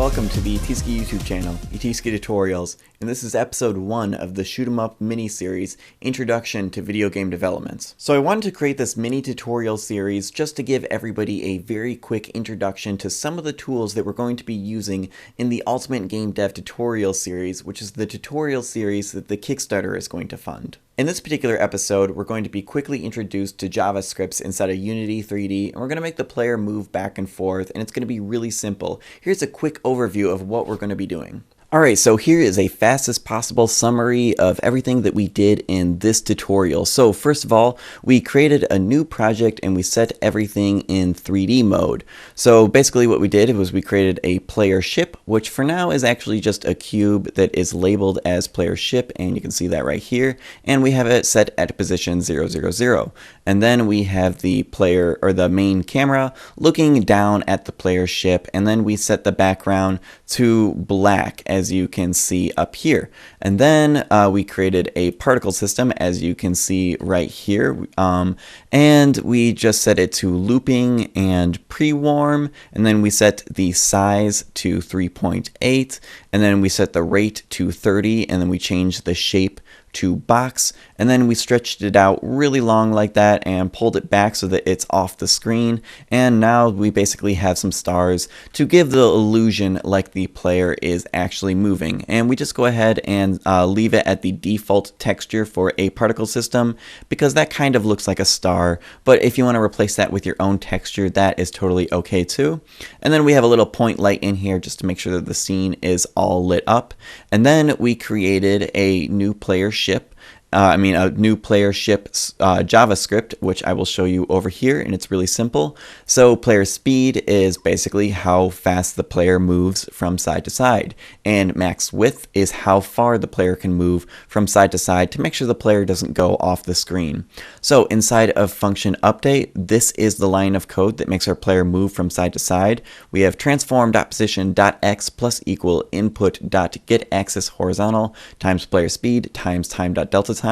welcome to the Utiski YouTube channel, Utiski Tutorials, and this is episode 1 of the Shoot 'em Up mini-series, Introduction to Video Game Development. So I wanted to create this mini tutorial series just to give everybody a very quick introduction to some of the tools that we're going to be using in the Ultimate Game Dev tutorial series, which is the tutorial series that the Kickstarter is going to fund. In this particular episode, we're going to be quickly introduced to JavaScript inside of Unity3D, and we're going to make the player move back and forth, and it's going to be really simple. Here's a quick overview of what we're going to be doing. Alright, so here is a fastest possible summary of everything that we did in this tutorial. So first of all, we created a new project and we set everything in 3D mode. So basically what we did was we created a player ship, which for now is actually just a cube that is labeled as player ship, and you can see that right here. And we have it set at position 000. And then we have the player, or the main camera, looking down at the player ship, and then we set the background to black, as you can see up here. And then we created a particle system, as you can see right here, and we just set it to looping and pre-warm, and then we set the size to 3.8, and then we set the rate to 30, and then we changed the shape to box, and then we stretched it out really long like that and pulled it back so that it's off the screen. And now we basically have some stars to give the illusion like the player is actually moving. And we just go ahead and leave it at the default texture for a particle system, because that kind of looks like a star. But if you want to replace that with your own texture, that is totally okay too. And then we have a little point light in here just to make sure that the scene is all lit up. And then we created a new player ship. A new player ship JavaScript, which I will show you over here, and it's really simple. So player speed is basically how fast the player moves from side to side, and max width is how far the player can move from side to side to make sure the player doesn't go off the screen. So inside of function update, this is the line of code that makes our player move from side to side. We have transform.position.x plus equal input.getAxis horizontal times player speed times time.delta time.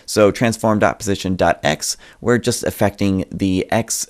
So transform.position.x, we're just affecting the x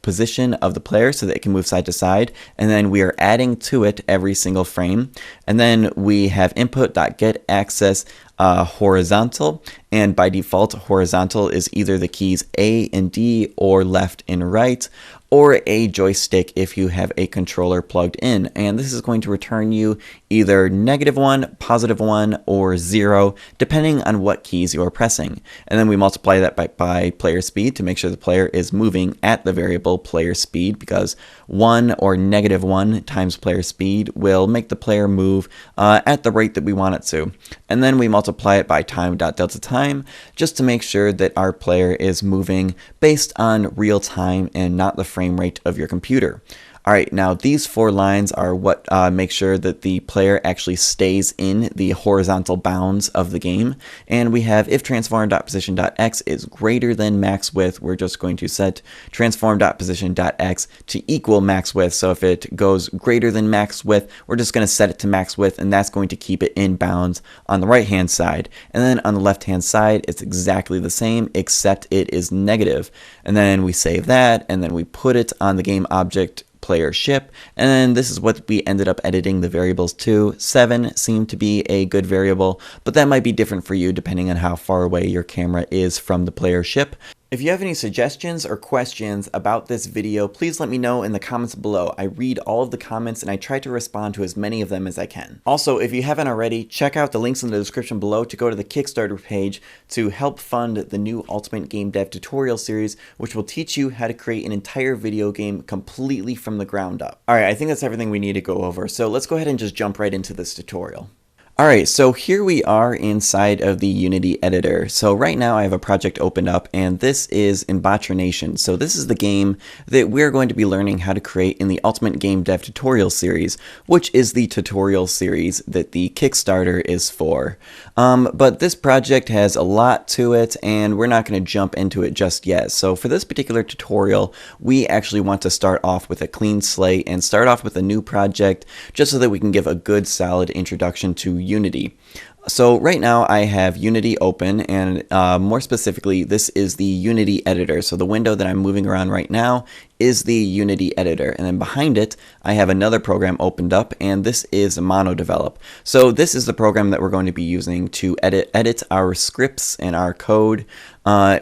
position of the player so that it can move side to side, and then we are adding to it every single frame. And then we have input.getAxis horizontal, and by default horizontal is either the keys A and D or left and right, or a joystick if you have a controller plugged in. And this is going to return you either -1, +1, or 0, depending on what keys you are pressing. And then we multiply that by player speed to make sure the player is moving at the variable player speed, because 1 or -1 times player speed will make the player move at the rate that we want it to. And then we multiply it by time.delta time just to make sure that our player is moving based on real time and not the frame rate of your computer. Alright, now these 4 lines are what make sure that the player actually stays in the horizontal bounds of the game. And we have if transform.position.x is greater than max width, we're just going to set transform.position.x to equal max width. So if it goes greater than max width, we're just going to set it to max width, and that's going to keep it in bounds on the right hand side. And then on the left hand side, it's exactly the same, except it is negative. And then we save that, and then we put it on the game object player ship, and then this is what we ended up editing the variables to. 7 seemed to be a good variable, but that might be different for you depending on how far away your camera is from the player ship. If you have any suggestions or questions about this video, please let me know in the comments below. I read all of the comments and I try to respond to as many of them as I can. Also, if you haven't already, check out the links in the description below to go to the Kickstarter page to help fund the new Ultimate Game Dev tutorial series, which will teach you how to create an entire video game completely from the ground up. Alright, I think that's everything we need to go over, so let's go ahead and just jump right into this tutorial. Alright, so here we are inside of the Unity editor. So right now I have a project opened up, and this is Indoctrination. So this is the game that we're going to be learning how to create in the Ultimate Game Dev tutorial series, which is the tutorial series that the Kickstarter is for. But this project has a lot to it, and we're not going to jump into it just yet. So for this particular tutorial, we actually want to start off with a clean slate and start off with a new project, just so that we can give a good solid introduction to Unity. So right now I have Unity open, and more specifically, this is the Unity editor. So the window that I'm moving around right now is the Unity editor, and then behind it I have another program opened up, and this is MonoDevelop. So this is the program that we're going to be using to edit our scripts and our code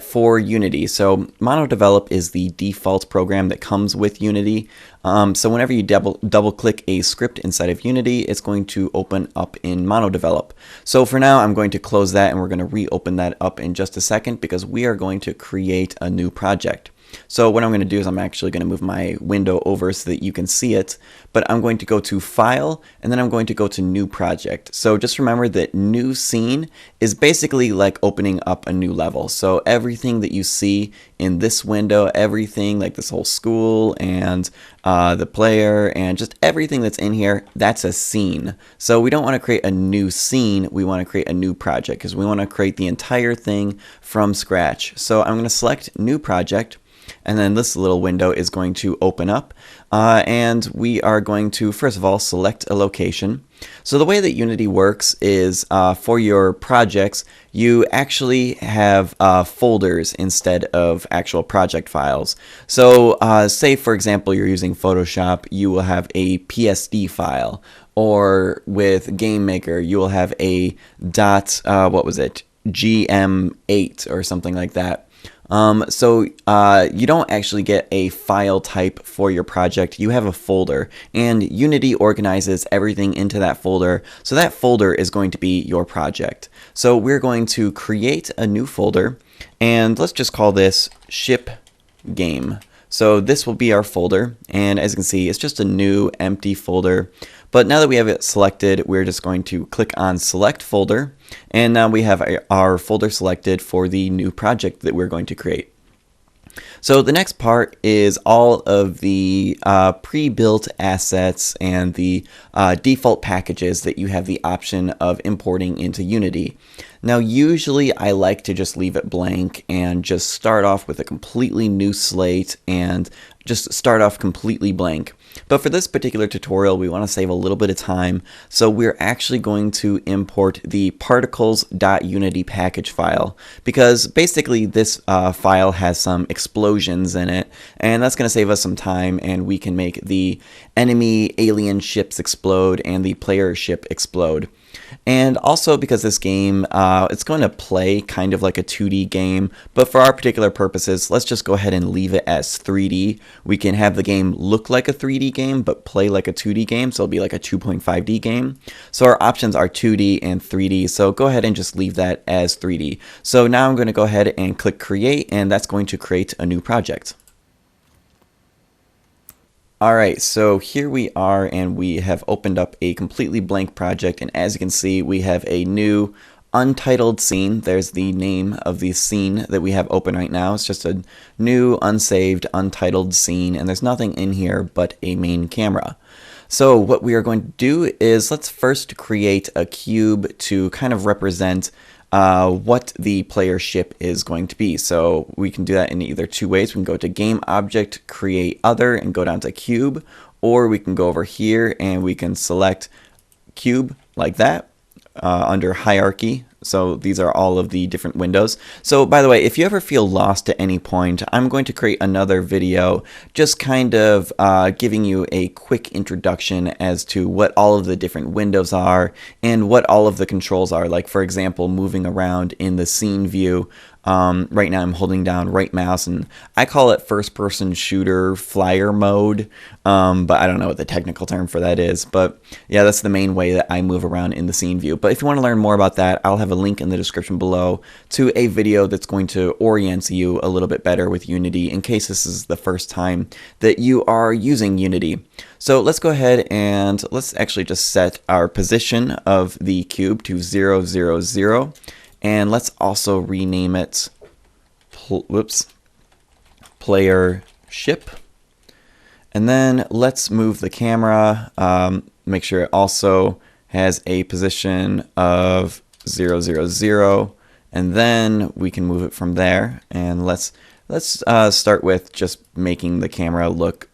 for Unity. So MonoDevelop is the default program that comes with Unity. So whenever you double click a script inside of Unity, it's going to open up in MonoDevelop. So for now, I'm going to close that, and we're going to reopen that up in just a second because we are going to create a new project. So what I'm going to do is I'm actually going to move my window over so that you can see it, but I'm going to go to File, and then I'm going to go to New Project. So just remember that New Scene is basically like opening up a new level. So everything that you see in this window, everything like this whole school and the player and just everything that's in here, that's a scene. So we don't want to create a new scene, we want to create a new project because we want to create the entire thing from scratch. So I'm going to select New Project, and then this little window is going to open up, and we are going to first of all select a location. So the way that Unity works is for your projects you actually have folders instead of actual project files. So say for example you're using Photoshop, you will have a PSD file, or with GameMaker you will have a GM8 or something like that. So you don't actually get a file type for your project, you have a folder, and Unity organizes everything into that folder, so that folder is going to be your project. So we're going to create a new folder, and let's just call this Ship Game. So this will be our folder, and as you can see, it's just a new empty folder. But now that we have it selected, we're just going to click on Select Folder, and now we have our folder selected for the new project that we're going to create. So the next part is all of the pre-built assets and the default packages that you have the option of importing into Unity. Now usually I like to just leave it blank and just start off with a completely new slate and just start off completely blank. But for this particular tutorial, we want to save a little bit of time, so we're actually going to import the particles.unity package file, because basically this file has some explosions in it, and that's going to save us some time, and we can make the enemy alien ships explode and the player ship explode. And also because this game, it's going to play kind of like a 2D game, but for our particular purposes, let's just go ahead and leave it as 3D. We can have the game look like a 3D game, but play like a 2D game, so it'll be like a 2.5D game. So our options are 2D and 3D, so go ahead and just leave that as 3D. So now I'm going to go ahead and click Create, and that's going to create a new project. Alright, so here we are, and we have opened up a completely blank project, and as you can see we have a new untitled scene. There's the name of the scene that we have open right now. It's just a new unsaved untitled scene, and there's nothing in here but a main camera. So what we are going to do is let's first create a cube to kind of represent what the player ship is going to be. So we can do that in either two ways. We can go to Game Object, Create Other, and go down to Cube, or we can go over here and we can select Cube like that under Hierarchy. So these are all of the different windows. So by the way, if you ever feel lost at any point, I'm going to create another video just kind of giving you a quick introduction as to what all of the different windows are and what all of the controls are. Like for example, moving around in the scene view. Right now I'm holding down right mouse, and I call it first person shooter flyer mode, but I don't know what the technical term for that is. But yeah, that's the main way that I move around in the scene view. But if you want to learn more about that, I'll have a link in the description below to a video that's going to orient you a little bit better with Unity in case this is the first time that you are using Unity. So let's go ahead and let's actually just set our position of the cube to 0, 0, 0. And let's also rename it, player ship. And then let's move the camera, make sure it also has a position of 0, 0, 0. And then we can move it from there. And let's start with just making the camera look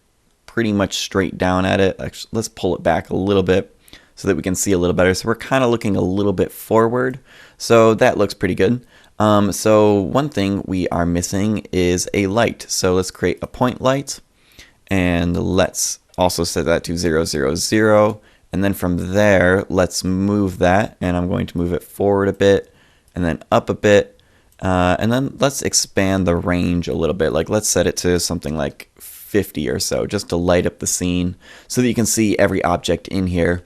pretty much straight down at it. Actually, let's pull it back a little bit so that we can see a little better. So we're kind of looking a little bit forward. So that looks pretty good. So one thing we are missing is a light. So let's create a point light. And let's also set that to 0, 0, 0. And then from there, let's move that. And I'm going to move it forward a bit and then up a bit. And then let's expand the range a little bit. Like let's set it to something like 50 or so, just to light up the scene so that you can see every object in here.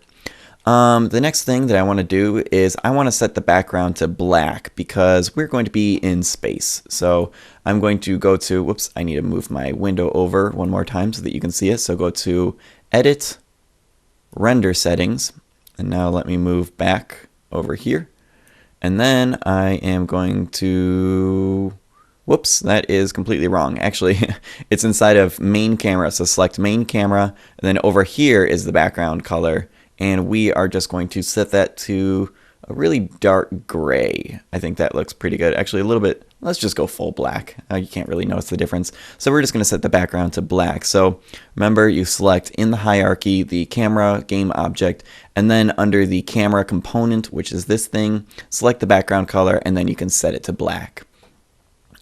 The next thing that I want to do is I want to set the background to black because we're going to be in space. So I'm going to go to, whoops, I need to move my window over one more time so that you can see it. So go to Edit, Render Settings, and now let me move back over here. And then I am going to, whoops, that is completely wrong. Actually, it's inside of main camera. So select main camera, and then over here is the background color. And we are just going to set that to a really dark gray. I think that looks pretty good. Actually, a little bit, let's just go full black. You can't really notice the difference. So we're just going to set the background to black. So remember, you select in the hierarchy the camera game object, and then under the camera component, which is this thing, select the background color, and then you can set it to black.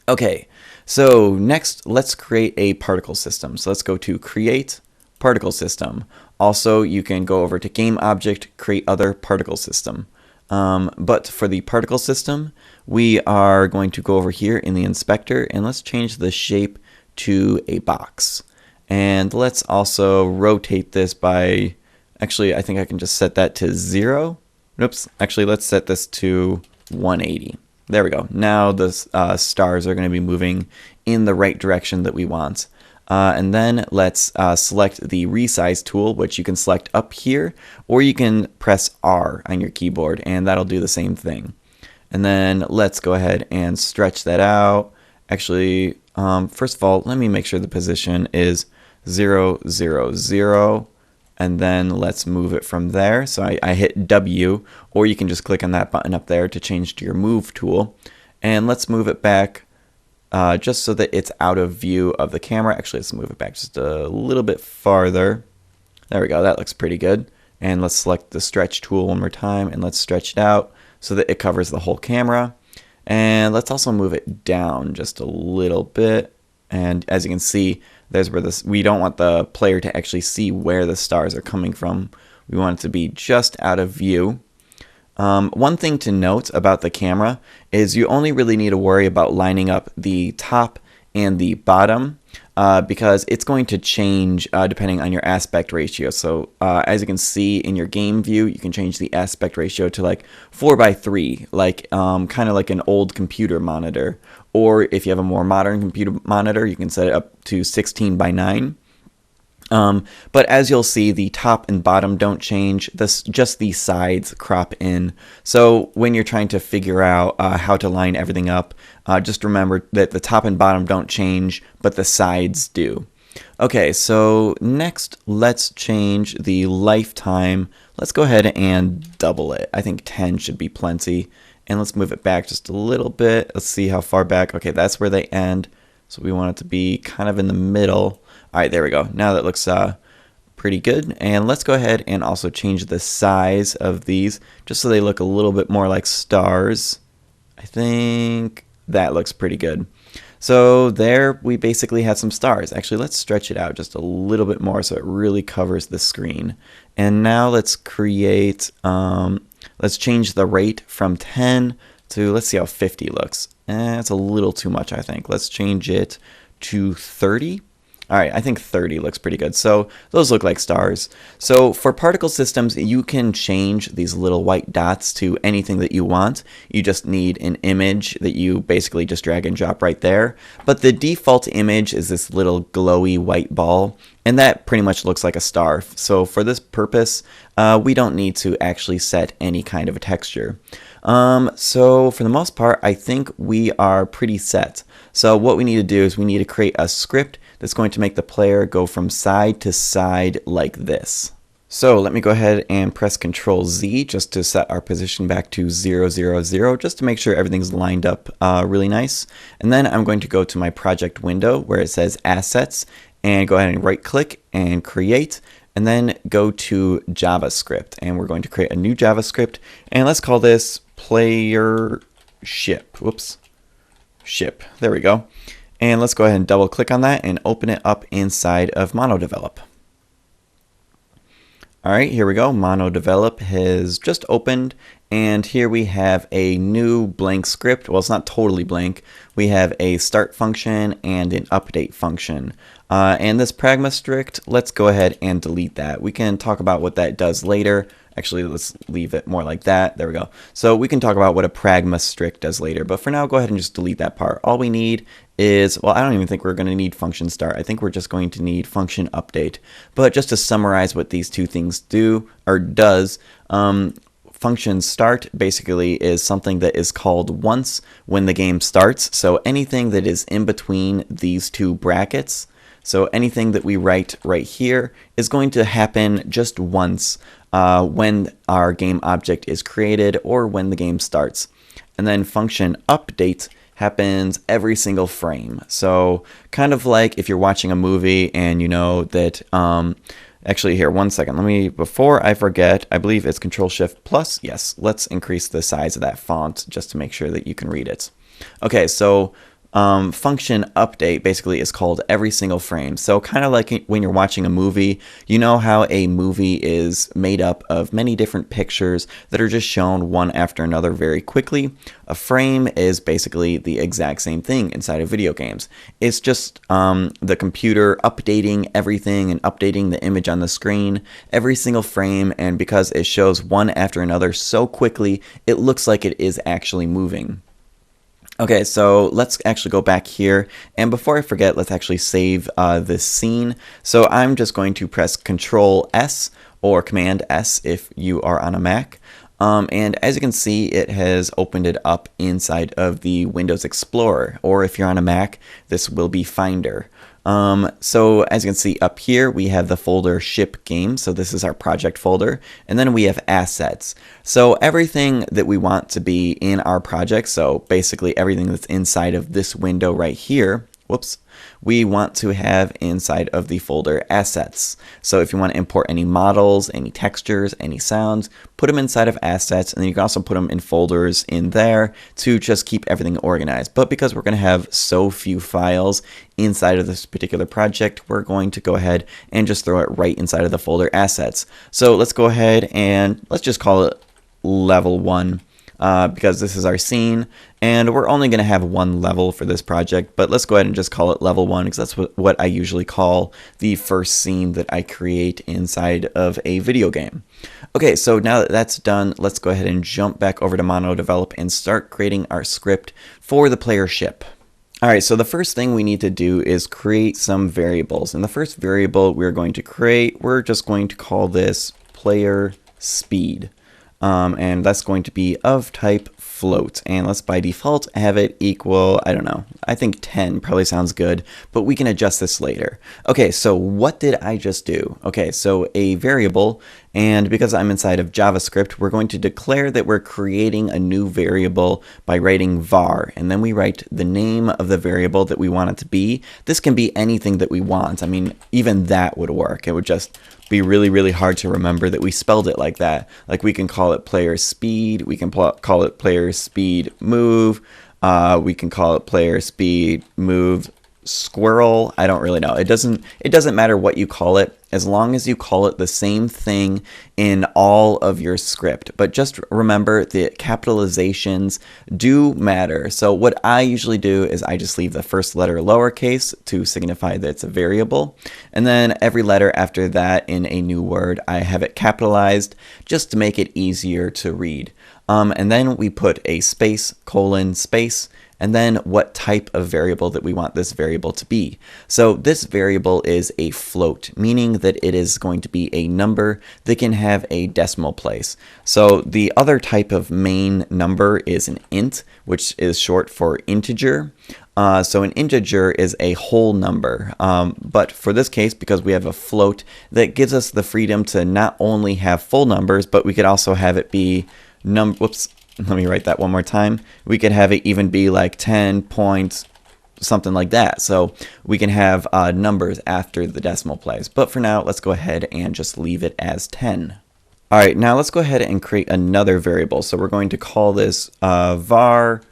Okay, so next, let's create a particle system. So let's go to Create Particle System. Also, you can go over to Game Object, Create Other Particle System. But for the particle system, we are going to go over here in the inspector and let's change the shape to a box. And let's also rotate this by, actually, I think I can just set that to 0. Oops, actually, let's set this to 180. There we go. Now the stars are going to be moving in the right direction that we want. And then let's select the Resize tool, which you can select up here, or you can press R on your keyboard, and that'll do the same thing. And then let's go ahead and stretch that out. Actually, first of all, let me make sure the position is 0, 0, 0, and then let's move it from there. So I hit W, or you can just click on that button up there to change to your Move tool. And let's move it back just so that it's out of view of the camera. Actually, let's move it back just a little bit farther. There we go, that looks pretty good. And let's select the stretch tool one more time and let's stretch it out so that it covers the whole camera. And let's also move it down just a little bit. And as you can see, there's where this, we don't want the player to actually see where the stars are coming from. We want it to be just out of view. One thing to note about the camera is you only really need to worry about lining up the top and the bottom because it's going to change depending on your aspect ratio. So as you can see in your game view, you can change the aspect ratio to like 4:3, like kind of like an old computer monitor. Or if you have a more modern computer monitor, you can set it up to 16:9. But as you'll see, the top and bottom don't change, just the sides crop in. So when you're trying to figure out how to line everything up, just remember that the top and bottom don't change, but the sides do. Okay, so next let's change the lifetime. Let's go ahead and double it. I think 10 should be plenty. And let's move it back just a little bit. Let's see how far back. Okay, that's where they end. So we want it to be kind of in the middle. All right, there we go. Now that looks pretty good. And let's go ahead and also change the size of these just so they look a little bit more like stars. I think that looks pretty good. So there we basically have some stars. Actually, let's stretch it out just a little bit more so it really covers the screen. And now let's create, let's change the rate from 10 to, let's see how 50 looks. It's a little too much, I think. Let's change it to 30. All right, I think 30 looks pretty good. So those look like stars. So for particle systems, you can change these little white dots to anything that you want. You just need an image that you basically just drag and drop right there. But the default image is this little glowy white ball, and that pretty much looks like a star. So for this purpose, we don't need to actually set any kind of a texture. So for the most part, I think we are pretty set. So what we need to do is we need to create a script that's going to make the player go from side to side like this. So let me go ahead and press Control Z just to set our position back to 0, 0, 0, just to make sure everything's lined up really nice. And then I'm going to go to my project window where it says Assets and go ahead and right click and create. And then go to JavaScript, and we're going to create a new JavaScript, and let's call this player ship. Whoops, ship. There we go. And let's go ahead and double click on that and open it up inside of MonoDevelop. Alright, here we go. MonoDevelop has just opened, and here we have a new blank script. Well, it's not totally blank. We have a start function and an update function. And this pragma strict, let's go ahead and delete that. We can talk about what that does later. Actually, let's leave it more like that. There we go. So we can talk about what a pragma strict does later, but for now, go ahead and just delete that part. All we need is, well, I don't even think we're going to need function start. I think we're just going to need function update. But just to summarize what these two things do, or does, function start basically is something that is called once when the game starts. So anything that is in between these two brackets, so anything that we write right here is going to happen just once when our game object is created or when the game starts. And then function update happens every single frame. So kind of like if you're watching a movie and you know that, actually here, one second, let me, before I forget, I believe it's Control-Shift+. Yes, let's increase the size of that font just to make sure that you can read it. Okay, so function update basically is called every single frame. So kind of like when you're watching a movie, you know how a movie is made up of many different pictures that are just shown one after another very quickly. A frame is basically the exact same thing inside of video games. It's just the computer updating everything and updating the image on the screen every single frame, and because it shows one after another so quickly, it looks like it is actually moving. Okay, so let's actually go back here, and before I forget, let's actually save this scene. So I'm just going to press Control S or Command S if you are on a Mac. And as you can see, it has opened it up inside of the Windows Explorer, or if you're on a Mac, this will be Finder. So as you can see up here, we have the folder ship game. So this is our project folder. And then we have assets. So everything that we want to be in our project, so basically everything that's inside of this window right here, whoops, we want to have inside of the folder assets. So if you want to import any models, any textures, any sounds, put them inside of assets, and then you can also put them in folders in there to just keep everything organized. But because we're going to have so few files inside of this particular project, we're going to go ahead and just throw it right inside of the folder assets. So let's go ahead and let's just call it level 1. Because this is our scene, and we're only going to have one level for this project, but let's go ahead and just call it level 1 because that's what I usually call the first scene that I create inside of a video game. Okay, so now that that's done, let's go ahead and jump back over to MonoDevelop and start creating our script for the player ship. Alright, so the first thing we need to do is create some variables, and the first variable we're going to create, we're just going to call this player speed. And that's going to be of type float, and let's by default have it equal, I don't know, I think 10 probably sounds good, but we can adjust this later. Okay, so what did I just do? Okay, so a variable, and because I'm inside of JavaScript, we're going to declare that we're creating a new variable by writing var, and then we write the name of the variable that we want it to be. This can be anything that we want. I mean, even that would work. It would just be really, really hard to remember that we spelled it like that. Like we can call it player speed, we can call it player speed move, we can call it player speed move squirrel. I don't really know. It doesn't matter what you call it, as long as you call it the same thing in all of your script. But just remember the capitalizations do matter. So what I usually do is I just leave the first letter lowercase to signify that it's a variable, and then every letter after that in a new word I have it capitalized just to make it easier to read. And then we put a space, colon, space, and then what type of variable that we want this variable to be. So this variable is a float, meaning that it is going to be a number that can have a decimal place. So the other type of main number is an int, which is short for integer. So an integer is a whole number, but for this case, because we have a float, that gives us the freedom to not only have full numbers, but we could also have it be whoops, let me write that one more time. We could have it even be like 10 points, something like that. So we can have numbers after the decimal place. But for now, let's go ahead and just leave it as 10. All right, now let's go ahead and create another variable. So we're going to call this var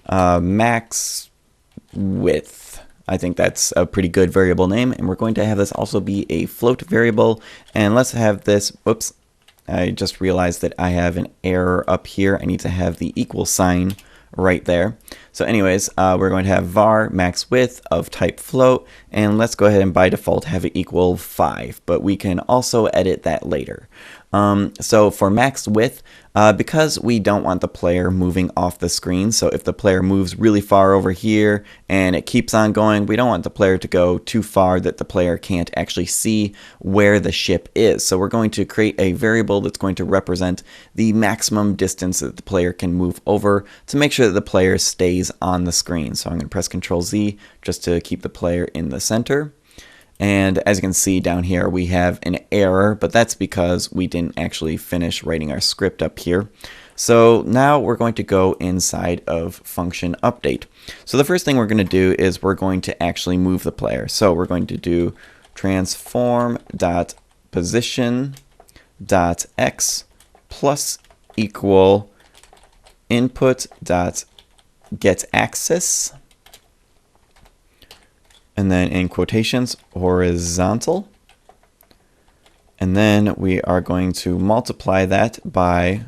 max width. I think that's a pretty good variable name, and we're going to have this also be a float variable. And let's have this, whoops, I just realized that I have an error up here. I need to have the equal sign right there. So anyways, we're going to have var max width of type float, and let's go ahead and by default have it equal 5, but we can also edit that later. So for max width, because we don't want the player moving off the screen, so if the player moves really far over here and it keeps on going, we don't want the player to go too far that the player can't actually see where the ship is. So we're going to create a variable that's going to represent the maximum distance that the player can move over to make sure that the player stays on the screen. So I'm going to press Ctrl Z just to keep the player in the center. And as you can see down here, we have an error, but that's because we didn't actually finish writing our script up here. So now we're going to go inside of function update. So the first thing we're going to do is we're going to actually move the player. So we're going to do transform.position.x plus equal input.getAxis. And then in quotations, horizontal. And then we are going to multiply that by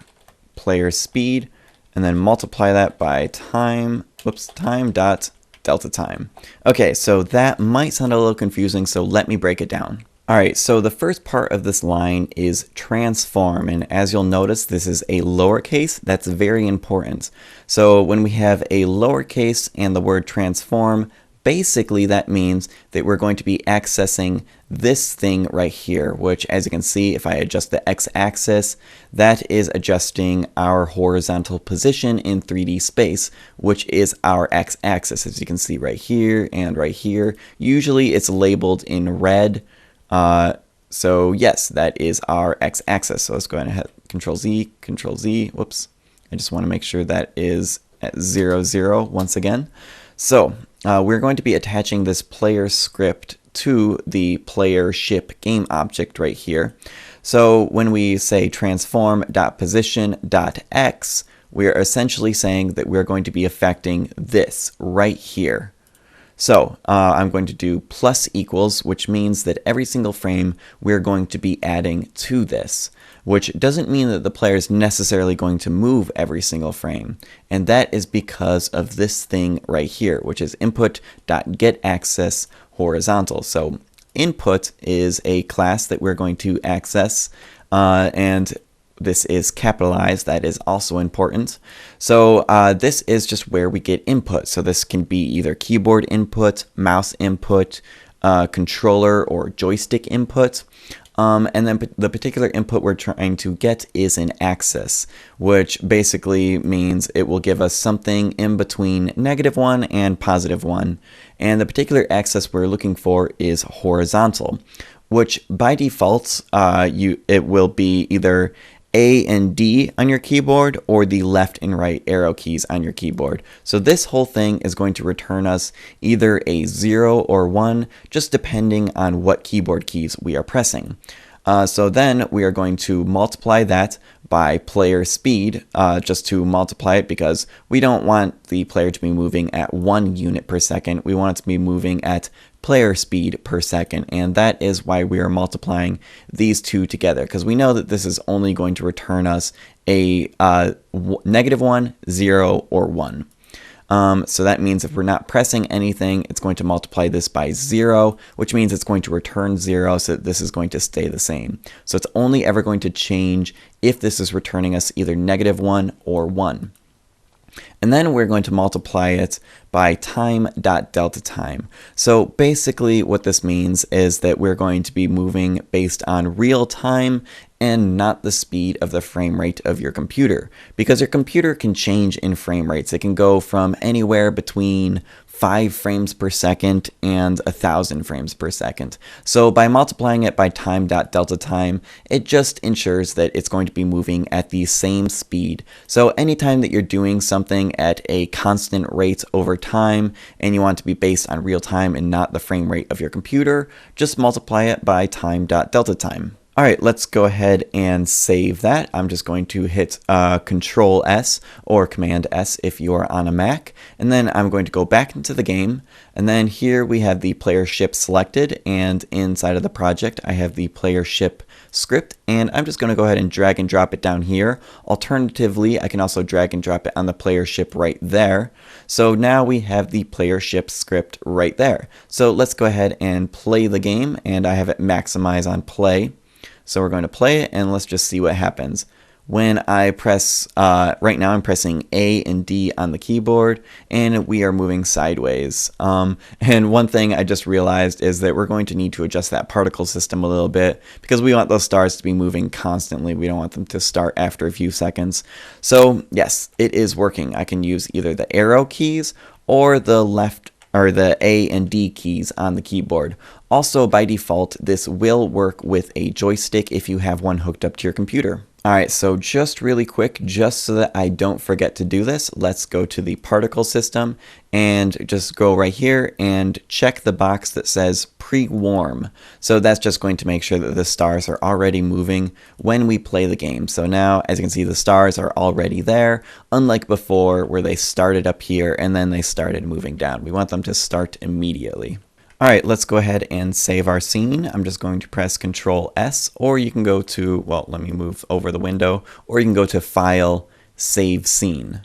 player speed, and then multiply that by time dot delta time. Okay, so that might sound a little confusing, so let me break it down. Alright, so the first part of this line is transform, and as you'll notice, this is a lowercase. That's very important. So when we have a lowercase and the word transform, basically that means that we're going to be accessing this thing right here, which, as you can see, if I adjust the x-axis, that is adjusting our horizontal position in 3D space, which is our x-axis, as you can see right here and right here. Usually it's labeled in red. So yes, that is our x-axis. So let's go ahead and hit Control Z, whoops. I just want to make sure that is at 0, 0 once again. So we're going to be attaching this player script to the player ship game object right here. So when we say transform.position.x, we're essentially saying that we're going to be affecting this right here. So I'm going to do plus equals, which means that every single frame we're going to be adding to this, which doesn't mean that the player is necessarily going to move every single frame. And that is because of this thing right here, which is input.getAxis horizontal. So input is a class that we're going to access, and this is capitalized. That is also important. So this is just where we get input. So this can be either keyboard input, mouse input, controller or joystick input. And then the particular input we're trying to get is an axis, which basically means it will give us something in between -1 and +1. And the particular axis we're looking for is horizontal, which by default, it will be either A and D on your keyboard or the left and right arrow keys on your keyboard. So this whole thing is going to return us either a 0 or 1, just depending on what keyboard keys we are pressing. So then we are going to multiply that by player speed, just to multiply it, because we don't want the player to be moving at 1 unit per second. We want it to be moving at player speed per second, and that is why we are multiplying these two together, because we know that this is only going to return us a -1, 0, or 1. So that means if we're not pressing anything, it's going to multiply this by 0, which means it's going to return 0, so that this is going to stay the same. So it's only ever going to change if this is returning us either -1 or 1. And then we're going to multiply it by time.delta time. So basically what this means is that we're going to be moving based on real time and not the speed of the frame rate of your computer, because your computer can change in frame rates. It can go from anywhere between 5 frames per second and 1,000 frames per second. So by multiplying it by time.delta time, it just ensures that it's going to be moving at the same speed. So anytime that you're doing something at a constant rate over time and you want it to be based on real time and not the frame rate of your computer, just multiply it by time.delta time. Alright, let's go ahead and save that. I'm just going to hit Control S or Command S if you are on a Mac, and then I'm going to go back into the game, and then here we have the player ship selected, and inside of the project I have the player ship script, and I'm just going to go ahead and drag and drop it down here. Alternatively, I can also drag and drop it on the player ship right there. So now we have the player ship script right there. So let's go ahead and play the game, and I have it maximize on play. So we're going to play it, and let's just see what happens. When I press, right now I'm pressing A and D on the keyboard, and we are moving sideways. And one thing I just realized is that we're going to need to adjust that particle system a little bit, because we want those stars to be moving constantly. We don't want them to start after a few seconds. So yes, it is working. I can use either the arrow keys or the left or the A and D keys on the keyboard. Also, by default, this will work with a joystick if you have one hooked up to your computer. Alright, so just really quick, just so that I don't forget to do this, let's go to the particle system and just go right here and check the box that says pre-warm. So that's just going to make sure that the stars are already moving when we play the game. So now, as you can see, the stars are already there, unlike before where they started up here and then they started moving down. We want them to start immediately. Alright, let's go ahead and save our scene. I'm just going to press Control S, or you can go to, well, let me move over the window, or you can go to File, Save Scene.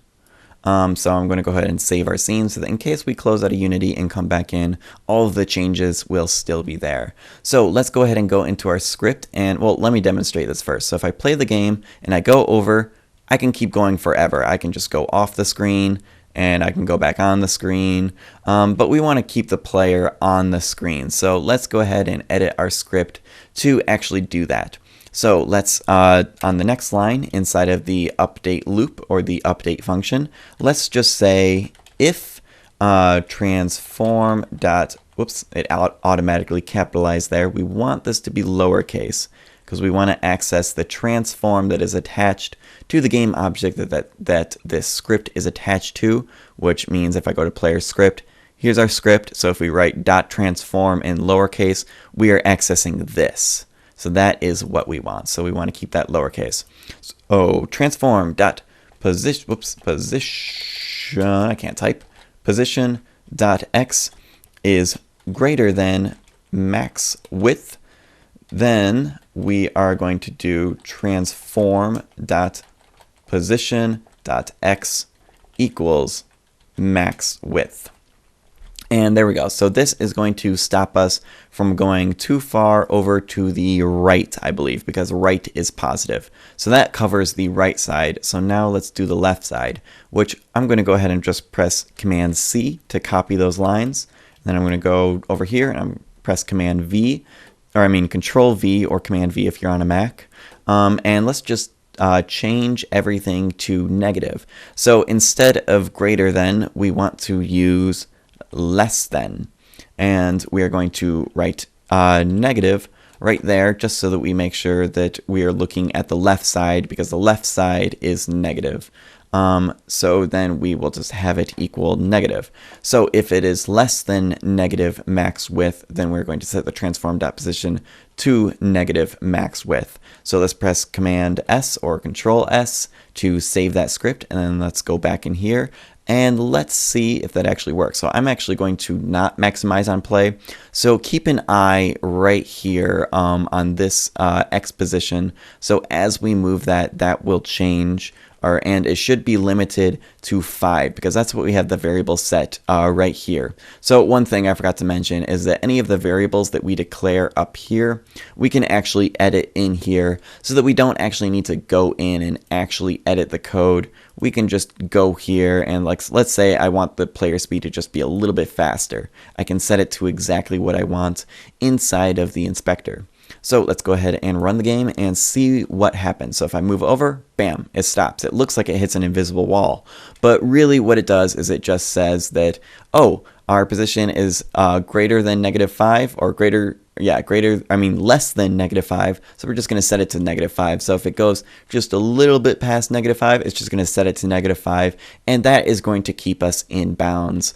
So I'm going to go ahead and save our scene so that in case we close out of Unity and come back in, all of the changes will still be there. So let's go ahead and go into our script, and well, let me demonstrate this first. So if I play the game and I go over, I can keep going forever. I can just go off the screen, and I can go back on the screen, but we want to keep the player on the screen. So let's go ahead and edit our script to actually do that. So let's, on the next line inside of the update loop or the update function, let's just say if transform dot, whoops, it automatically capitalized there. We want this to be lowercase, because we want to access the transform that is attached to the game object that this script is attached to, which means if I go to player script, here's our script. So if we write dot transform in lowercase, we are accessing this. So that is what we want. So we want to keep that lowercase. So transform dot position, I can't type, position dot x is greater than max width. Then we are going to do transform dot position dot x equals max width. And there we go. So this is going to stop us from going too far over to the right, I believe, because right is positive. So that covers the right side. So now let's do the left side, which I'm going to go ahead and just press Command C to copy those lines. Then I'm going to go over here and I'm press Command V, or I mean Control V or Command V if you're on a Mac. And let's just change everything to negative. So instead of greater than, we want to use less than. And we are going to write negative right there, just so that we make sure that we are looking at the left side, because the left side is negative. So then we will just have it equal negative. So if it is less than negative max width, then we're going to set the transform.position to negative max width. So let's press Command S or Control S to save that script, and then let's go back in here and let's see if that actually works. So I'm actually going to not maximize on play. So keep an eye right here on this X position. So as we move that, that will change, and it should be limited to 5, because that's what we have the variable set right here. So one thing I forgot to mention is that any of the variables that we declare up here, we can actually edit in here, so that we don't actually need to go in and actually edit the code. We can just go here and, like, let's say I want the player speed to just be a little bit faster. I can set it to exactly what I want inside of the inspector. So let's go ahead and run the game and see what happens. So if I move over, bam, it stops. It looks like it hits an invisible wall. But really what it does is it just says that, oh, our position is greater than -5, or less than -5. So we're just going to set it to -5. So if it goes just a little bit past -5, it's just going to set it to -5. And that is going to keep us in bounds.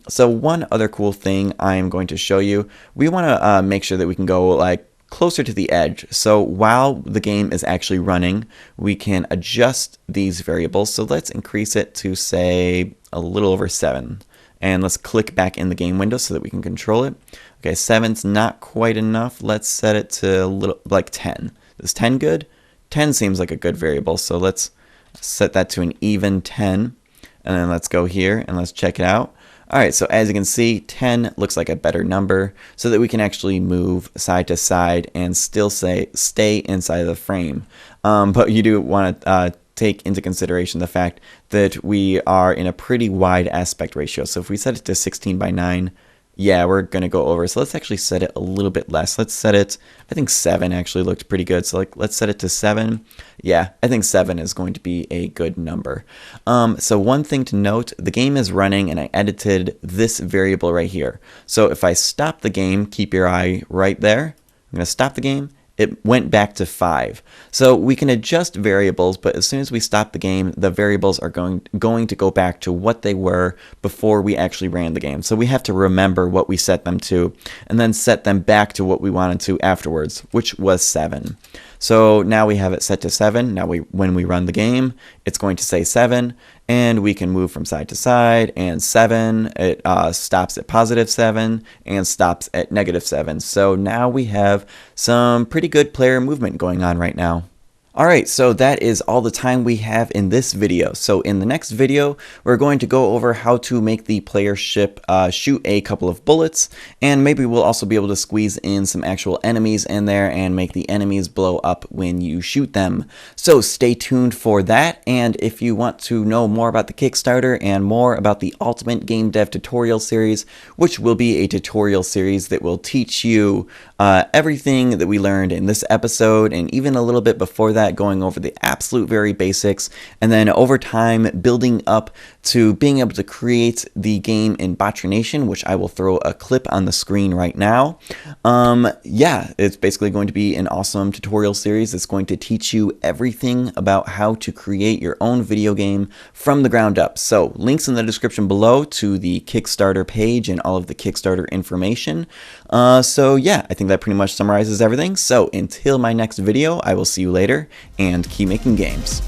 So one other cool thing I am going to show you, we want to make sure that we can go like closer to the edge. So while the game is actually running, we can adjust these variables. So let's increase it to, say, a little over 7. And let's click back in the game window so that we can control it. Okay, 7's not quite enough. Let's set it to a little, like 10. Is 10 good? 10 seems like a good variable, so let's set that to an even 10. And then let's go here and let's check it out. Alright, so as you can see, 10 looks like a better number so that we can actually move side to side and still stay inside of the frame. But you do want to take into consideration the fact that we are in a pretty wide aspect ratio. So if we set it to 16:9, yeah, we're going to go over. So let's actually set it a little bit less. Let's set it, I think 7 actually looked pretty good. So let's set it to 7. Yeah, I think 7 is going to be a good number. So one thing to note, the game is running and I edited this variable right here. So if I stop the game, keep your eye right there. I'm going to stop the game. It went back to 5. So we can adjust variables, but as soon as we stop the game, the variables are going to go back to what they were before we actually ran the game. So we have to remember what we set them to, and then set them back to what we wanted to afterwards, which was 7. So now we have it set to 7. Now when we run the game, it's going to say 7, and we can move from side to side, and 7, it stops at +7 and stops at -7. So now we have some pretty good player movement going on right now. Alright, so that is all the time we have in this video. So in the next video, we're going to go over how to make the player ship shoot a couple of bullets, and maybe we'll also be able to squeeze in some actual enemies in there and make the enemies blow up when you shoot them. So stay tuned for that, and if you want to know more about the Kickstarter and more about the Ultimate Game Dev Tutorial Series, which will be a tutorial series that will teach you everything that we learned in this episode and even a little bit before that, going over the absolute very basics, and then over time building up to being able to create the game in Botronation, which I will throw a clip on the screen right now. Yeah, it's basically going to be an awesome tutorial series that's going to teach you everything about how to create your own video game from the ground up. So links in the description below to the Kickstarter page and all of the Kickstarter information. So yeah, I think that pretty much summarizes everything. So until my next video, I will see you later, and keep making games.